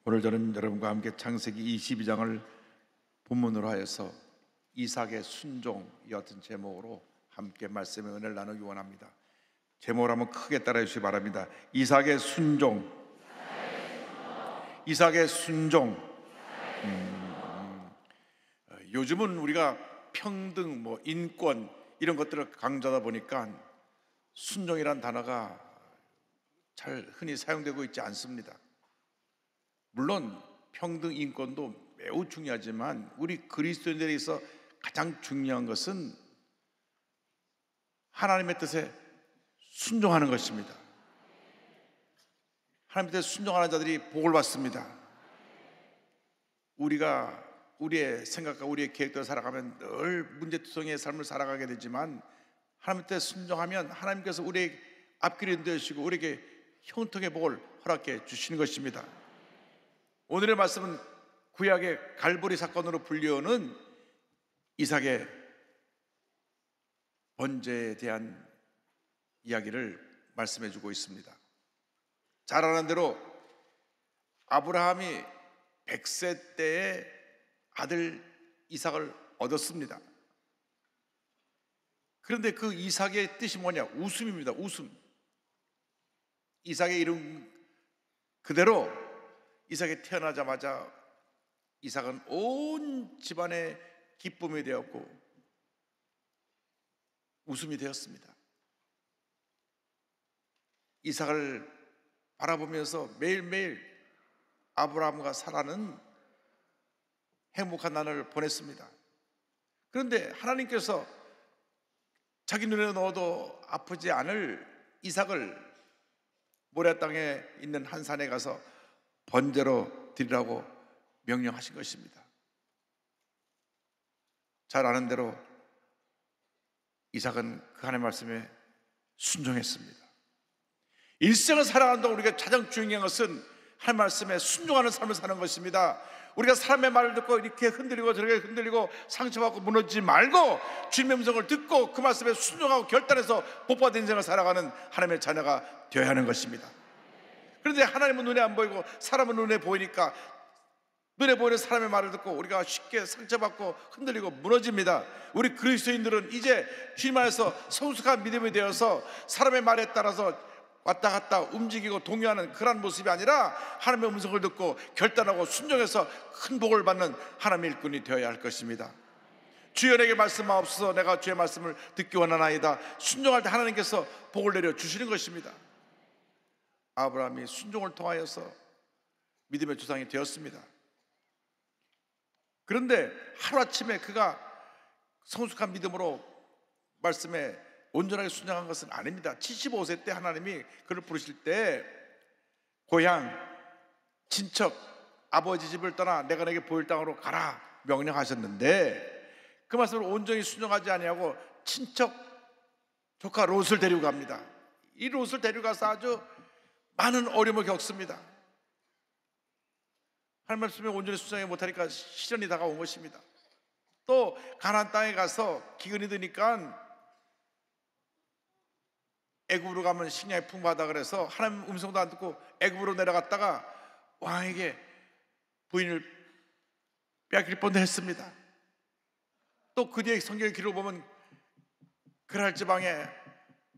오늘 저는 여러분과 함께 창세기 22장을 본문으로 하여서 이삭의 순종이었던 제목으로 함께 말씀의 은혜를 나누기 원합니다. 제목을 한번 크게 따라해 주시기 바랍니다. 이삭의 순종. 이삭의 순종. 요즘은 우리가 평등, 인권 이런 것들을 강조하다 보니까 순종이란 단어가 잘 흔히 사용되고 있지 않습니다. 물론 평등, 인권도 매우 중요하지만 우리 그리스도인들에 있어 가장 중요한 것은 하나님의 뜻에 순종하는 것입니다. 하나님의 뜻에 순종하는 자들이 복을 받습니다. 우리가 우리의 생각과 우리의 계획대로 살아가면 늘 문제투성이의 삶을 살아가게 되지만 하나님의 뜻에 순종하면 하나님께서 우리의 앞길을 인도해주시고 우리에게 형통의 복을 허락해 주시는 것입니다. 오늘의 말씀은 구약의 갈보리 사건으로 불리우는 이삭의 번제에 대한 이야기를 말씀해 주고 있습니다. 잘 아는 대로 아브라함이 100세 때에 아들 이삭을 얻었습니다. 그런데 그 이삭의 뜻이 뭐냐? 웃음입니다. 웃음. 이삭의 이름 그대로 이삭이 태어나자마자 이삭은 온 집안의 기쁨이 되었고 웃음이 되었습니다. 이삭을 바라보면서 매일매일 아브라함과 사라는 행복한 날을 보냈습니다. 그런데 하나님께서 자기 눈에 넣어도 아프지 않을 이삭을 모래 땅에 있는 한 산에 가서 번제로 드리라고 명령하신 것입니다. 잘 아는 대로 이삭은 그 하나님의 말씀에 순종했습니다. 일생을 살아가는 동안 우리가 가장 중요한 것은 하나님의 말씀에 순종하는 삶을 사는 것입니다. 우리가 사람의 말을 듣고 이렇게 흔들리고 저렇게 흔들리고 상처받고 무너지지 말고 주님의 음성을 듣고 그 말씀에 순종하고 결단해서 복받은 인생을 살아가는 하나님의 자녀가 되어야 하는 것입니다. 그런데 하나님은 눈에 안 보이고 사람은 눈에 보이니까 눈에 보이는 사람의 말을 듣고 우리가 쉽게 상처받고 흔들리고 무너집니다. 우리 그리스도인들은 이제 주님 안에서 성숙한 믿음이 되어서 사람의 말에 따라서 왔다 갔다 움직이고 동요하는 그런 모습이 아니라 하나님의 음성을 듣고 결단하고 순종해서 큰 복을 받는 하나님의 일꾼이 되어야 할 것입니다. 주여 내게 말씀하옵소서. 내가 주의 말씀을 듣기 원하나이다. 순종할 때 하나님께서 복을 내려 주시는 것입니다. 아브라함이 순종을 통하여서 믿음의 조상이 되었습니다. 그런데 하루아침에 그가 성숙한 믿음으로 말씀에 온전하게 순종한 것은 아닙니다. 75세 때 하나님이 그를 부르실 때 고향, 친척, 아버지 집을 떠나 내가 내게 보일 땅으로 가라 명령하셨는데 그 말씀을 온전히 순종하지 아니하고 친척 조카 롯을 데리고 갑니다. 이 롯을 데리고 가서 아주 많은 어려움을 겪습니다. 하나님 말씀에 온전히 순종하지 못하니까 시련이 다가온 것입니다. 또 가나안 땅에 가서 기근이 드니까 애굽으로 가면 식량이 풍부하다 그래서 하나님 음성도 안 듣고 애굽으로 내려갔다가 왕에게 부인을 빼앗길 뻔도 했습니다. 또 그 뒤에 성경의 기록을 보면 그랄 지방에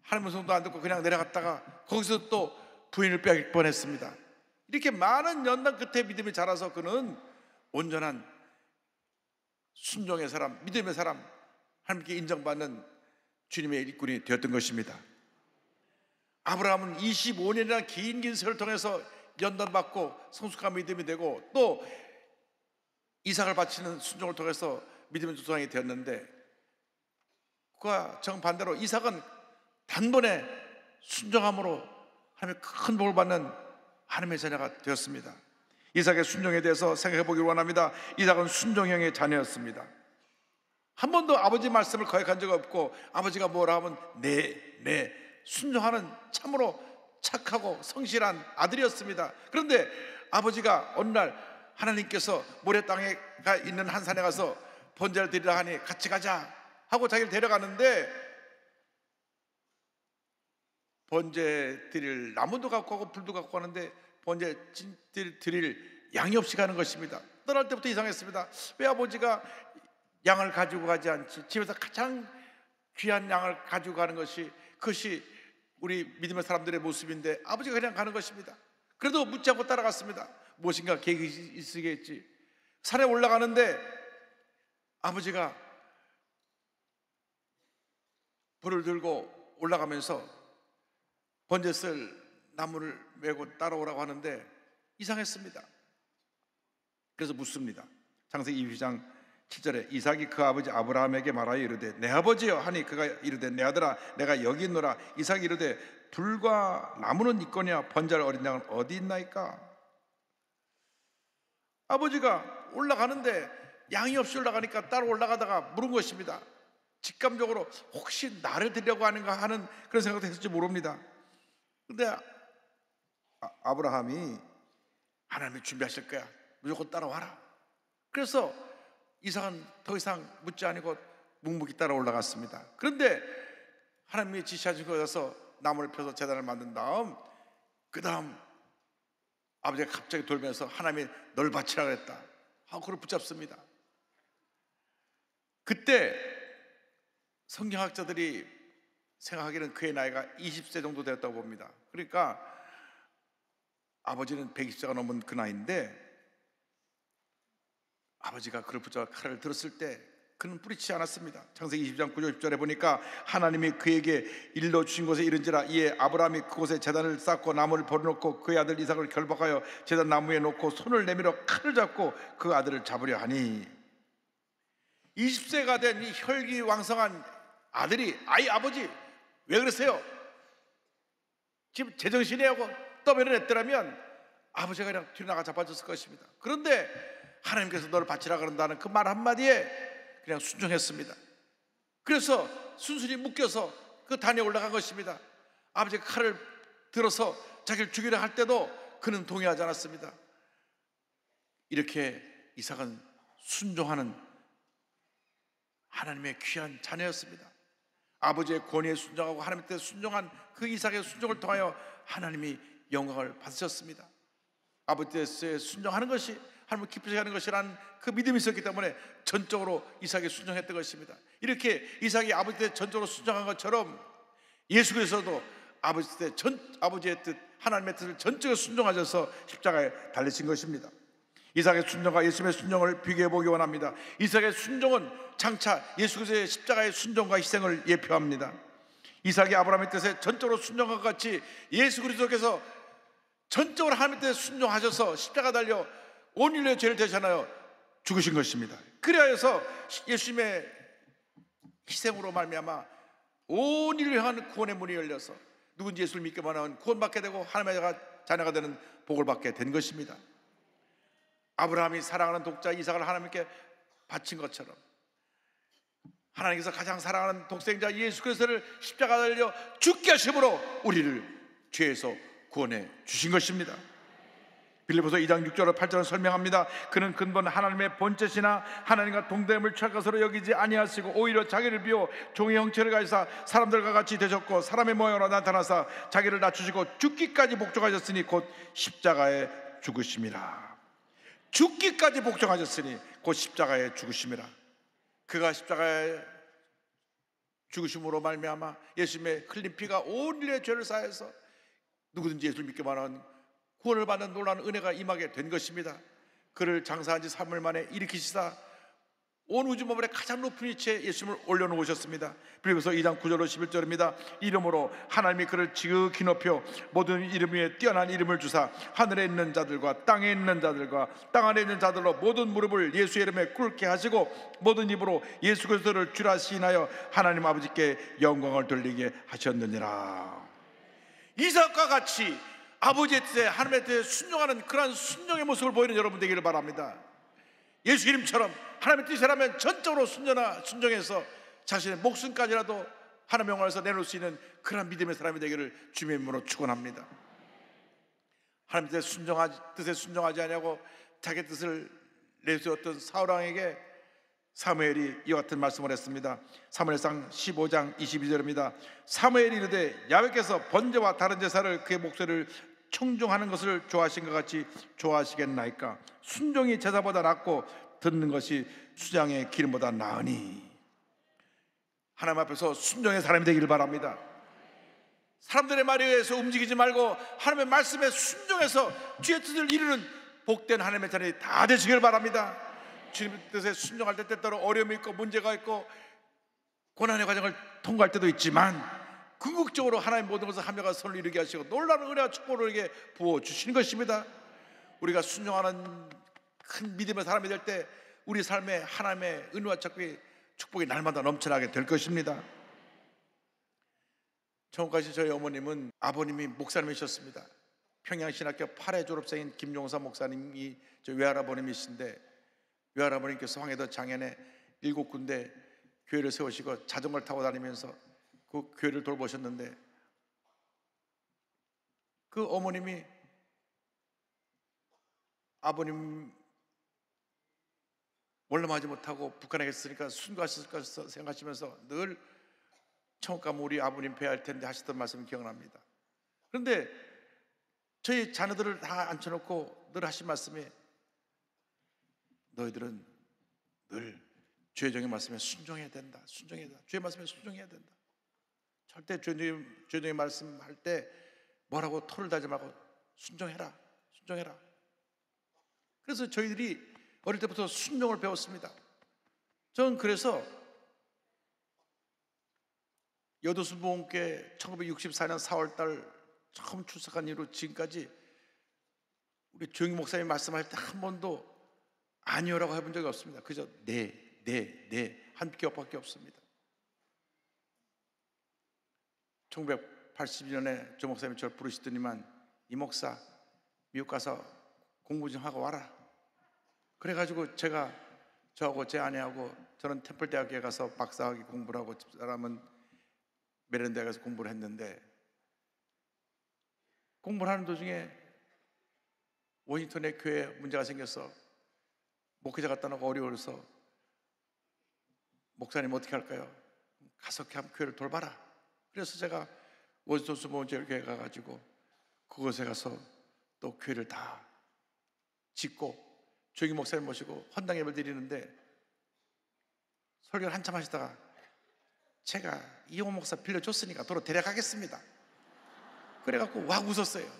하나님 음성도 안 듣고 그냥 내려갔다가 거기서 또 부인을 빼앗길 뻔했습니다. 이렇게 많은 연단 끝에 믿음이 자라서 그는 온전한 순종의 사람, 믿음의 사람, 하나님께 인정받는 주님의 일꾼이 되었던 것입니다. 아브라함은 25년이나 긴 세월을 통해서 연단받고 성숙한 믿음이 되고 또 이삭을 바치는 순종을 통해서 믿음의 조상이 되었는데 그와 정반대로 이삭은 단번에 순종함으로 하나님의 큰 복을 받는 하나님의 자녀가 되었습니다. 이삭의 순종에 대해서 생각해 보기를 원합니다. 이삭은 순종형의 자녀였습니다. 한 번도 아버지 말씀을 거역한 적 없고 아버지가 뭐라 하면 네 순종하는 참으로 착하고 성실한 아들이었습니다. 그런데 아버지가 어느 날 하나님께서 모래 땅에 있는 한 산에 가서 번제를 드리라 하니 같이 가자 하고 자기를 데려가는데 번제 드릴 나무도 갖고 가고 불도 갖고 가는데 번제 드릴 양이 없이 가는 것입니다. 떠날 때부터 이상했습니다. 왜 아버지가 양을 가지고 가지 않지? 집에서 가장 귀한 양을 가지고 가는 것이, 그것이 우리 믿음의 사람들의 모습인데 아버지가 그냥 가는 것입니다. 그래도 묻지 않고 따라갔습니다. 무엇인가 계획이 있으겠지. 산에 올라가는데 아버지가 불을 들고 올라가면서 번제쓸 나무를 메고 따라오라고 하는데 이상했습니다. 그래서 묻습니다. 창세기 22장 7절에 이삭이 그 아버지 아브라함에게 말하여 이르되 내 아버지여 하니 그가 이르되 내 아들아 내가 여기 있노라. 이삭이 이르되 불과 나무는 있거냐 번제할 어린 양은 어디 있나이까. 아버지가 올라가는데 양이 없이 올라가니까 따로 올라가다가 물은 것입니다. 직감적으로 혹시 나를 드리려고 하는가 하는 그런 생각도 했을지 모릅니다. 근데 아브라함이 하나님이 준비하실 거야, 무조건 따라와라. 그래서 이삭은 더 이상 묻지 않고 묵묵히 따라 올라갔습니다. 그런데 하나님이 지시하신 곳에서 나무를 펴서 제단을 만든 다음 그 다음 아버지가 갑자기 돌면서 하나님이 널 바치라 그랬다 하고 그를 붙잡습니다. 그때 성경학자들이 생각하기는 그의 나이가 20세 정도 되었다고 봅니다. 그러니까 아버지는 120세가 넘은 그 나이인데 아버지가 그를 붙잡아 칼을 들었을 때 그는 뿌리치지 않았습니다. 창세기 22장 9절 10절에 보니까 하나님이 그에게 일러 주신 곳에 이른지라 이에 아브라함이 그곳에 제단을 쌓고 나무를 버려놓고 그의 아들 이삭을 결박하여 제단 나무에 놓고 손을 내밀어 칼을 잡고 그 아들을 잡으려 하니 20세가 된 이 혈기왕성한 아들이 아버지 왜 그러세요? 지금 제정신이 하고 떠배를 했더라면 아버지가 그냥 뒤로 나가 잡아줬을 것입니다. 그런데 하나님께서 너를 바치라 그런다는 그 말 한마디에 그냥 순종했습니다. 그래서 순순히 묶여서 그 단에 올라간 것입니다. 아버지가 칼을 들어서 자기를 죽이려 할 때도 그는 동의하지 않았습니다. 이렇게 이삭은 순종하는 하나님의 귀한 자녀였습니다. 아버지의 권위에 순종하고 하나님 뜻에 순종한 그 이삭의 순종을 통하여 하나님이 영광을 받으셨습니다. 아버지 뜻에 순종하는 것이 하나님을 기쁘시게 하는 것이라는 그 믿음이 있었기 때문에 전적으로 이삭이 순종했던 것입니다. 이렇게 이삭이 아버지 뜻에 전적으로 순종한 것처럼 예수께서도 아버지의 뜻, 하나님의 뜻을 전적으로 순종하셔서 십자가에 달리신 것입니다. 이삭의 순종과 예수님의 순종을 비교해 보기 원합니다. 이삭의 순종은 장차 예수 그리스도의 십자가의 순종과 희생을 예표합니다. 이삭이 아브라함의 뜻에 전적으로 순종한 것 같이 예수 그리스도께서 전적으로 하나님의 뜻에 순종하셔서 십자가 달려 온 인류의 죄를 대신하여 죽으신 것입니다. 그래서 예수님의 희생으로 말미암아 온 인류를 향한 구원의 문이 열려서 누군지 예수를 믿기만 하면 구원받게 되고 하나님의 자녀가 되는 복을 받게 된 것입니다. 아브라함이 사랑하는 독자 이삭을 하나님께 바친 것처럼 하나님께서 가장 사랑하는 독생자 예수 그리스도를 십자가 달려 죽게 하심으로 우리를 죄에서 구원해 주신 것입니다. 빌립보서 2장 6절 8절은 설명합니다. 그는 근본 하나님의 본체시나 하나님과 동등함을 취할 것으로 여기지 아니하시고 오히려 자기를 비워 종의 형체를 가지사 사람들과 같이 되셨고 사람의 모양으로 나타나사 자기를 낮추시고 죽기까지 복종하셨으니 곧 십자가에 죽으심이라. 죽기까지 복종하셨으니 곧 십자가에 죽으심이라. 그가 십자가에 죽으심으로 말미암아 예수님의 흘린 피가 온 인류의 죄를 사해서 누구든지 예수를 믿기만 하면 구원을 받는 놀라운 은혜가 임하게 된 것입니다. 그를 장사한 지 3일 만에 일으키시사 온 우주 만물의 가장 높은 위치에 예수님을 올려놓으셨습니다. 빌립보서 2장 9절로 11절입니다. 이름으로 하나님이 그를 지극히 높여 모든 이름 위에 뛰어난 이름을 주사 하늘에 있는 자들과 땅에 있는 자들과 땅 안에 있는 자들로 모든 무릎을 예수의 이름에 꿇게 하시고 모든 입으로 예수 그리스도를 주라 시인하여 하나님 아버지께 영광을 돌리게 하셨느니라. 이삭과 같이 아버지의 뜻에 하나님의 뜻에 순종하는 그러한 순종의 모습을 보이는 여러분 되기를 바랍니다. 예수 이름처럼 하나님의 뜻이라면 전적으로 순종해서 자신의 목숨까지라도 하나님의 영광을 위해서 내놓을 수 있는 그런 믿음의 사람이 되기를 주님의 이름으로 축원합니다. 하나님의 뜻에 순종하지 아니하고 자기 뜻을 내세웠던 사울왕에게 사무엘이 이와 같은 말씀을 했습니다. 사무엘상 15장 22절입니다. 사무엘이 이르되 야훼께서 번제와 다른 제사를 그의 목소리를 청종하는 것을 좋아하신 것 같이 좋아하시겠나이까? 순종이 제사보다 낫고 듣는 것이 수장의 기름보다 나으니. 하나님 앞에서 순종의 사람이 되기를 바랍니다. 사람들의 말에 의해서 움직이지 말고 하나님의 말씀에 순종해서 주의 뜻을 이루는 복된 하나님의 자녀이 다 되시길 바랍니다. 주님의 뜻에 순종할 때 때때로 어려움이 있고 문제가 있고 고난의 과정을 통과할 때도 있지만 궁극적으로 하나님 모든 것을 하며가 선을 이루게 하시고 놀라운 은혜와 축복을 우리에게 부어주시는 것입니다. 우리가 순종하는 큰 믿음의 사람이 될 때 우리 삶에 하나님의 은혜와 축복이 날마다 넘쳐나게 될 것입니다. 처음까지 저희 어머님은 아버님이 목사님이셨습니다. 평양신학교 8회 졸업생인 김용사 목사님이 저희 외할아버님이신데, 외할아버님께서 황해도 장현에 7군데 교회를 세우시고 자전거를 타고 다니면서 그 교회를 돌보셨는데, 그 어머님이 아버님 원룸하지 못하고 북한에 있으니까 순교하셨을 것을 생각하시면서 늘 천국 가면 우리 아버님 뵈야 할 텐데 하시던 말씀이 기억납니다. 그런데 저희 자녀들을 다 앉혀놓고 늘 하신 말씀이, 너희들은 늘 주의 종의 말씀에 순종해야 된다. 순종해야 된다. 주의 말씀에 순종해야 된다. 절대 주의 종의 말씀할 때 뭐라고 토를 달지 말고 순종해라. 순종해라. 그래서 저희들이 어릴 때부터 순종을 배웠습니다. 저는 그래서 여도순복음교회 1964년 4월달 처음 출석한 이후로 지금까지 우리 조영희 목사님 말씀할 때 한 번도 아니요라고 해본 적이 없습니다. 그저 네 한 겹밖에 없습니다. 1982년에 조 목사님이 저를 부르시더니만, 이 목사 미국 가서 공부 좀 하고 와라. 그래가지고 저하고 제 아내하고 저는 템플대학교에 가서 박사학위 공부를 하고 집사람은 메릴랜드에 가서 공부를 했는데, 공부를 하는 도중에 워싱턴에 교회에 문제가 생겨서 목회자가 떠나고 어려워서, 목사님 어떻게 할까요? 가서 교회를 돌봐라. 그래서 제가 워싱턴 수보원제 교회 가가지고 그곳에 가서 또 교회를 다 짓고 조기 목사님 모시고 헌당 예배를 드리는데, 설교를 한참 하시다가 제가 이호 목사 빌려줬으니까 도로 데려가겠습니다. 그래갖고 와 웃었어요.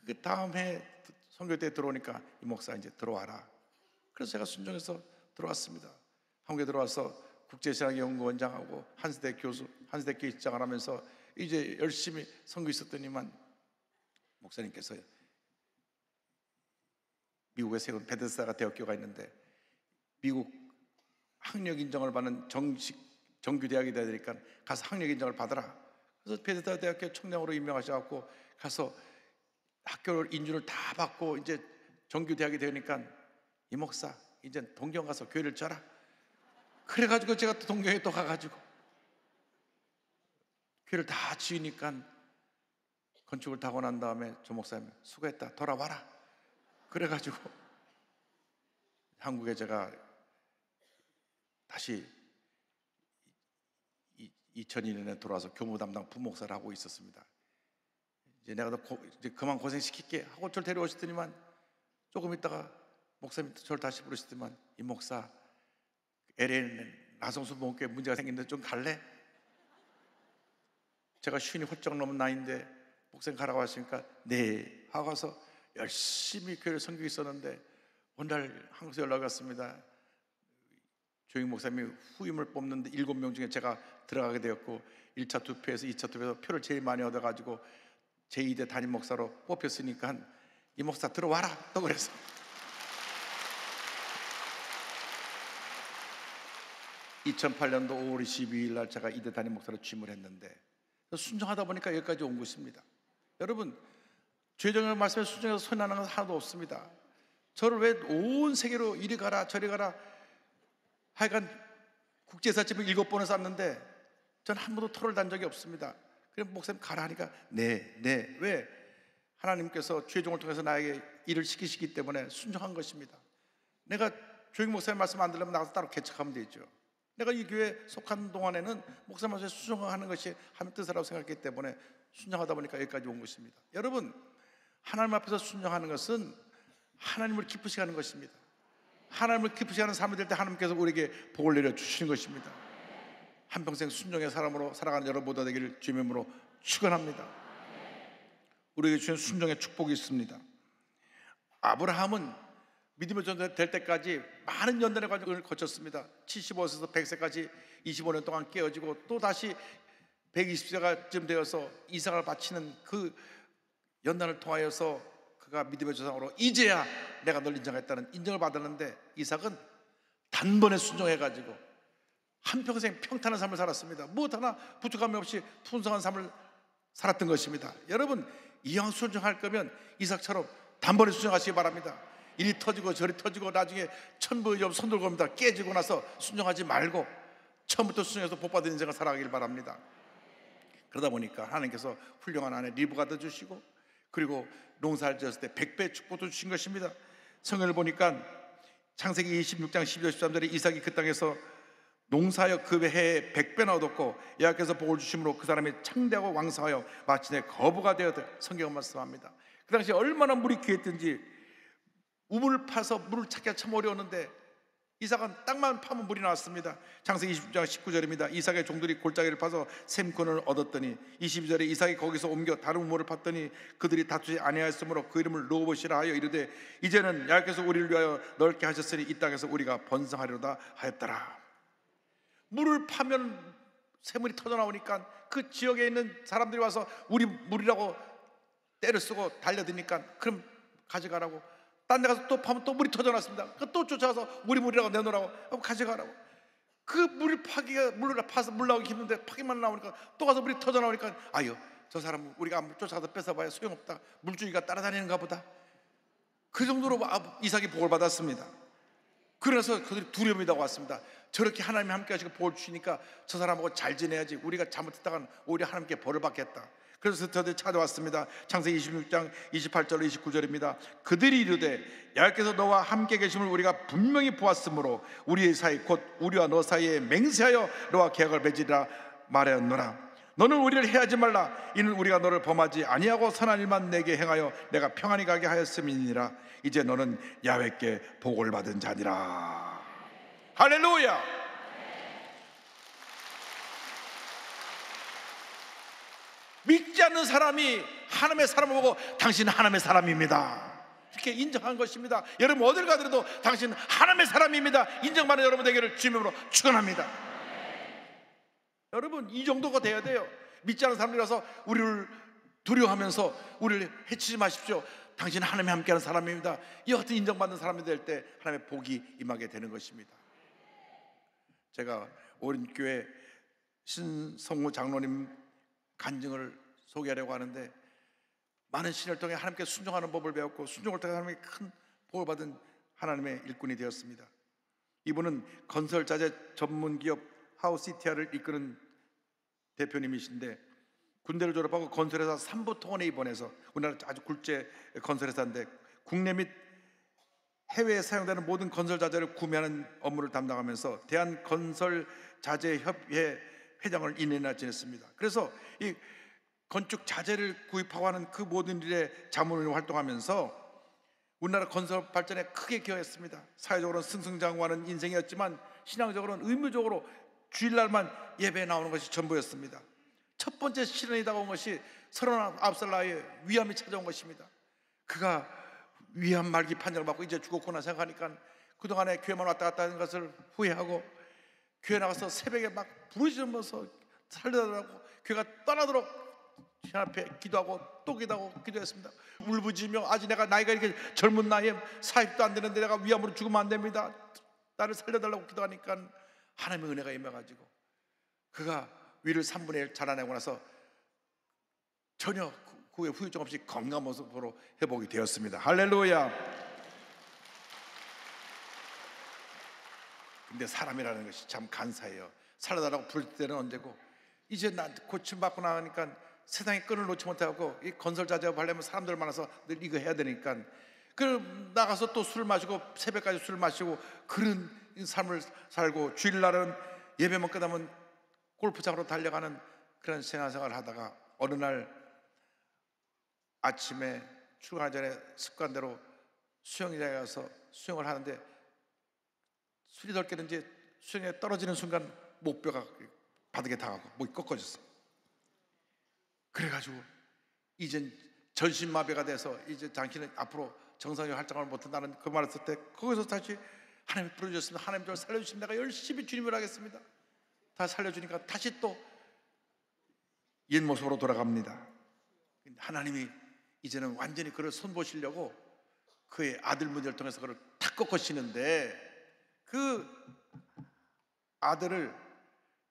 그 다음 해 선교 때 들어오니까, 이 목사 이제 들어와라. 그래서 제가 순종해서 들어왔습니다. 한국에 들어와서 국제신학연구원장하고 한스대 교수, 한스대 교육장을 하면서 이제 열심히 선교 있었더니만, 목사님께서 미국에 세운 베데스다가 대학교가 있는데 미국 학력 인정을 받는 정규 대학이 돼야 되니까 가서 학력 인정을 받아라. 그래서 베데스다 대학교 총장으로 임명하셔갖고 가서 학교 인준을 다 받고 이제 정규 대학이 되니까, 이 목사 이제 동경 가서 교회를 져라. 그래가지고 제가 또 동경에 또 가가지고 교회를 다 지으니까, 건축을 타고 난 다음에 조 목사님 수고했다, 돌아와라. 그래가지고 한국에 제가 다시 2002년에 돌아와서 교무 담당 부목사를 하고 있었습니다. 이제 내가 이제 그만 고생시킬게 하고 저를 데려오시더니만, 조금 있다가 목사님 저를 다시 부르시더니만, 이 목사 LA는 나성수 목교에 문제가 생겼는데 좀 갈래? 제가 쉰이 훌쩍 넘은 나이인데 목사님 가라고 하시니까 네 하고 가서 열심히 교회를 섬기고 있었는데, 어느 날 한국에서 연락이 왔습니다. 조영 목사님이 후임을 뽑는데 7명 중에 제가 들어가게 되었고, 1차 투표에서 2차 투표에서 표를 제일 많이 얻어가지고 제2대 담임 목사로 뽑혔으니까, 이 목사 들어와라 또 그래서 (2008년도 5월 22일) 날 제가 2대 담임 목사로 취임을 했는데, 순종하다 보니까 여기까지 온 것입니다. 여러분, 주의 말씀에 순종해서 손해나는 건 하나도 없습니다. 저를 왜 온 세계로 이리 가라 저리 가라, 하여간 국제사집을 7번을 쌌는데 전 한 번도 토를 단 적이 없습니다. 그래서 목사님 가라 하니까 네. 왜? 하나님께서 주의 종을 통해서 나에게 일을 시키시기 때문에 순종한 것입니다. 내가 조영 목사님 말씀 안 들으면 나가서 따로 개척하면 되죠. 내가 이 교회에 속한 동안에는 목사님 말씀에 순종하는 것이 하나님 뜻이라고 생각했기 때문에 순종하다 보니까 여기까지 온 것입니다. 여러분, 하나님 앞에서 순종하는 것은 하나님을 기쁘시게 하는 것입니다. 하나님을 기쁘시게 하는 삶이 될 때 하나님께서 우리에게 복을 내려주시는 것입니다. 한평생 순종의 사람으로 살아가는 여러분 모두 되기를 주님의 이름으로 축원합니다. 우리에게 주신 순종의 축복이 있습니다. 아브라함은 믿음의 존재 될 때까지 많은 연단의 과정을 거쳤습니다. 75세에서 100세까지 25년 동안 깨어지고 또 다시 120세가쯤 되어서 이삭을 바치는 그 연단을 통하여서 그가 믿음의 조상으로 이제야 내가 널 인정했다는 인정을 받았는데, 이삭은 단번에 순종해가지고 한평생 평탄한 삶을 살았습니다. 무엇 하나 부족함이 없이 풍성한 삶을 살았던 것입니다. 여러분, 이왕 순종할 거면 이삭처럼 단번에 순종하시기 바랍니다. 이리 터지고 저리 터지고 나중에 천부의 손 들고 옵니다. 깨지고 나서 순종하지 말고 처음부터 순종해서 복받은 인생을 살아가길 바랍니다. 그러다 보니까 하나님께서 훌륭한 아내 리브가도 주시고, 그리고 농사를 지었을 때 100배 축복도 주신 것입니다. 성경을 보니까 창세기 26장 12절 13절에 이삭이 그 땅에서 농사하여 그 해에 100배나 얻었고 여호와께서 복을 주심으로 그 사람이 창대하고 왕성하여 마침내 거부가 되었다. 성경은 말씀합니다. 그 당시에 얼마나 물이 귀했든지 우물을 파서 물을 찾기가 참 어려웠는데 이삭은 땅만 파면 물이 나왔습니다. 창세기 20장 19절입니다. 이삭의 종들이 골짜기를 파서 샘권을 얻었더니, 22절에 이삭이 거기서 옮겨 다른 우물을 팠더니 그들이 다투지 아니하였으므로 그 이름을 르호봇이라 하여 이르되 이제는 여호와께서 우리를 위하여 넓게 하셨으니 이 땅에서 우리가 번성하리로다 하였더라. 물을 파면 샘물이 터져 나오니까 그 지역에 있는 사람들이 와서 우리 물이라고 때를 쓰고 달려드니까 그럼 가져가라고, 딴 데 가서 또 파면 또 물이 터져 났습니다. 또 쫓아가서 우리 물이라고 내놓으라고 가져가라고. 그 물을 파기가, 물을 파서 물 나오기 힘든데 파기만 나오니까 또 가서 물이 터져 나오니까 아유, 저 사람은 우리가 쫓아가서 뺏어봐야 소용없다, 물주기가 따라다니는가 보다. 그 정도로 이삭이 복을 받았습니다. 그래서 그들이 두려움이 나고 왔습니다. 저렇게 하나님이 함께 하시고 복을 주시니까 저 사람하고 잘 지내야지, 우리가 잘못했다간 오히려 하나님께 벌을 받겠다. 그래서 저들이 찾아왔습니다. 창세기 26장 28절 29절입니다. 그들이 이르되 여호와께서 너와 함께 계심을 우리가 분명히 보았으므로 우리의 사이 곧 우리와 너 사이에 맹세하여 너와 계약을 맺으리라 말하였노라. 너는 우리를 해하지 말라. 이는 우리가 너를 범하지 아니하고 선한 일만 내게 행하여 내가 평안히 가게 하였음이니라. 이제 너는 야훼께 복을 받은 자니라. 할렐루야. 믿지 않는 사람이 하나님의 사람을 보고 당신은 하나님의 사람입니다 이렇게 인정한 것입니다. 여러분 어딜 가더라도 당신은 하나님의 사람입니다 인정받는 여러분 되기를 주님으로 축원합니다. 여러분 이 정도가 돼야 돼요. 믿지 않는 사람들이라서 우리를 두려워하면서 우리를 해치지 마십시오. 당신은 하나님과 함께하는 사람입니다. 이 같은 인정받는 사람이 될 때 하나님의 복이 임하게 되는 것입니다. 제가 오린교회 신성우 장로님 간증을 소개하려고 하는데, 많은 신을 통해 하나님께 순종하는 법을 배웠고 순종을 통해 하나님의 큰 복을 받은 하나님의 일꾼이 되었습니다. 이분은 건설자재 전문기업 하우시티아를 이끄는 대표님이신데, 군대를 졸업하고 건설회사 3부 통원에 입원해서, 우리나라 아주 굴제 건설회사인데 국내 및 해외에 사용되는 모든 건설자재를 구매하는 업무를 담당하면서 대한건설자재협회 회장을 2년이나 지냈습니다. 그래서 이 건축 자재를 구입하고 하는 그 모든 일에 자문으로 활동하면서 우리나라 건설 발전에 크게 기여했습니다. 사회적으로는 승승장구하는 인생이었지만 신앙적으로는 의무적으로 주일날만 예배에 나오는 것이 전부였습니다. 첫 번째 시련이 다가온 것이 39살 나이에 위암이 찾아온 것입니다. 그가 위암 말기 판정을 받고 이제 죽었구나 생각하니까 그동안에 교회만 왔다 갔다 하는 것을 후회하고 교회 나가서 새벽에 막 부르짖으면서 살려달라고 교회가 떠나도록 신 앞에 기도하고 또 기도하고 기도했습니다. 울부짖으며 아직 내가 나이가 이렇게 젊은 나이에 40도 안 되는데 내가 위암으로 죽으면 안 됩니다. 나를 살려달라고 기도하니까 하나님의 은혜가 임해가지고 그가 위를 3분의 1 자라내고 나서 전혀 그 후에 후유증 없이 건강한 모습으로 회복이 되었습니다. 할렐루야. 근데 사람이라는 것이 참 간사해요. 살려달라고 부를 때는 언제고, 이제 나 고침받고 나가니까 세상에 끈을 놓지 못하고 이 건설자재업 하려면 사람들 많아서 늘 이거 해야 되니까 그럼 나가서 또 술 마시고 새벽까지 술 마시고 그런 삶을 살고, 주일날은 예배만 끝나면 골프장으로 달려가는 그런 생활생활을 하다가 어느 날 아침에 출근하기 전에 습관대로 수영장에 가서 수영을 하는데 술이 덜 깨는지 수영에 떨어지는 순간 목뼈가 바닥에 닿아가고 목이 꺾어졌어. 그래가지고 이젠 전신마비가 돼서 이제 당신은 앞으로 정상적인 활동을 못한다는 그 말을 했을 때 거기서 다시 하나님이 부르셨습니다. 하나님 저를 살려주시면 내가 열심히 주님을 하겠습니다. 다 살려주니까 다시 또 옛 모습으로 돌아갑니다. 하나님이 이제는 완전히 그를 손보시려고 그의 아들 문제를 통해서 그를 탁 꺾으시는데, 그 아들을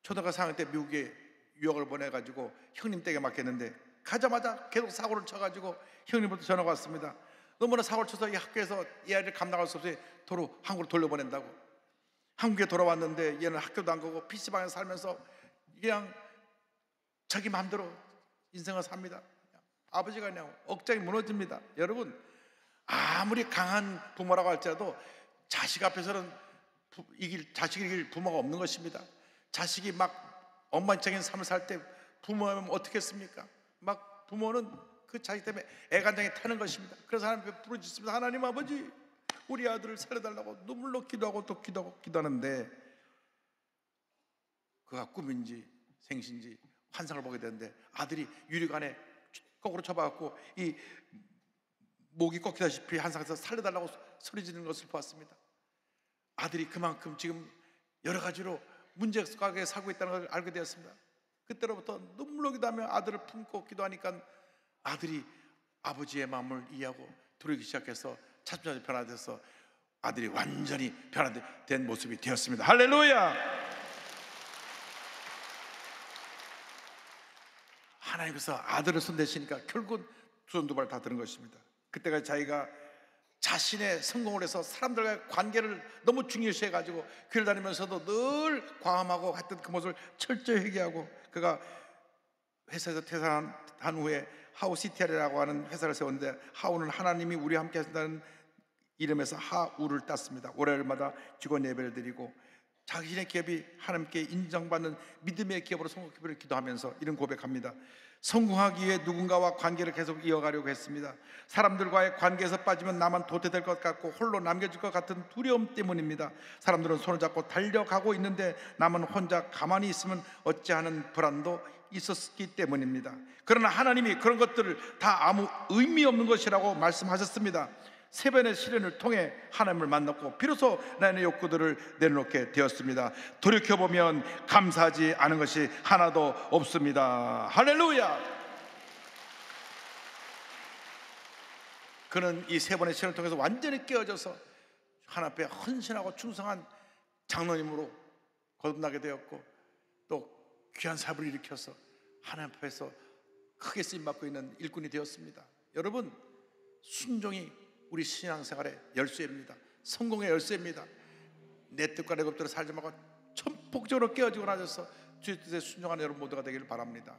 초등학교 4학년 때 미국에 유학을 보내가지고 형님 댁에 맡겼는데 가자마자 계속 사고를 쳐가지고 형님부터 전화가 왔습니다. 너무나 사고를 쳐서 이 학교에서 이 아이를 감당할 수 없이 도로 한국으로 돌려보낸다고. 한국에 돌아왔는데 얘는 학교도 안 가고 PC방에서 살면서 그냥 자기 마음대로 인생을 삽니다. 아버지가 그냥 억장이 무너집니다. 여러분, 아무리 강한 부모라고 할지라도 자식 앞에서는 자식이 이길 부모가 없는 것입니다. 자식이 막 엉망진창인 삶을 살 때 부모하면 어떻겠습니까? 막 부모는 그 자식 때문에 애간장에 타는 것입니다. 그래서 하나님께 부르짖습니다. 하나님 아버지, 우리 아들을 살려달라고 눈물로 기도하고 또 기도하고 기도하는데 그가 꿈인지 생신지 환상을 보게 되는데 아들이 유리관에 거꾸로 쳐박았고 이 목이 꺾이다시피 한상에서 살려달라고 소리 지르는 것을 보았습니다. 아들이 그만큼 지금 여러 가지로 문제가 살고 있다는 걸 알게 되었습니다. 그때로부터 눈물로 기도하며 아들을 품고 기도하니까 아들이 아버지의 마음을 이해하고 두려기 시작해서 차츰차츰 변화돼서 아들이 완전히 변화된 모습이 되었습니다. 할렐루야! 하나님께서 아들을 손대시니까 결국은 두 손 두 발 다 드는 것입니다. 그때가 자기가 자신의 성공을 해서 사람들과의 관계를 너무 중요시해가지고 교회를 다니면서도 늘 과음하고 했던 그 모습을 철저히 회개하고 그가 회사에서 퇴사한 후에 하우CTR이라고 하는 회사를 세웠는데 하우는 하나님이 우리와 함께 하신다는 이름에서 하우를 땄습니다. 월요일마다 직원 예배를 드리고 자신의 기업이 하나님께 인정받는 믿음의 기업으로 성공기를 기도하면서 이런 고백합니다. 성공하기 위해 누군가와 관계를 계속 이어가려고 했습니다. 사람들과의 관계에서 빠지면 나만 도태될 것 같고 홀로 남겨질 것 같은 두려움 때문입니다. 사람들은 손을 잡고 달려가고 있는데 남은 혼자 가만히 있으면 어찌하는 불안도 있었기 때문입니다. 그러나 하나님이 그런 것들을 다 아무 의미 없는 것이라고 말씀하셨습니다. 세 번의 시련을 통해 하나님을 만났고 비로소 나의 욕구들을 내려놓게 되었습니다. 돌이켜보면 감사하지 않은 것이 하나도 없습니다. 할렐루야! 그는 이 세 번의 시련을 통해서 완전히 깨어져서 하나님 앞에 헌신하고 충성한 장로님으로 거듭나게 되었고 또 귀한 사업을 일으켜서 하나님 앞에서 크게 쓰임받고 있는 일꾼이 되었습니다. 여러분, 순종이 우리 신앙생활의 열쇠입니다. 성공의 열쇠입니다. 내 뜻과 내 법대로 살지 말고 전폭적으로 깨어지고 나셔서 주의 뜻에 순종하는 여러분 모두가 되기를 바랍니다.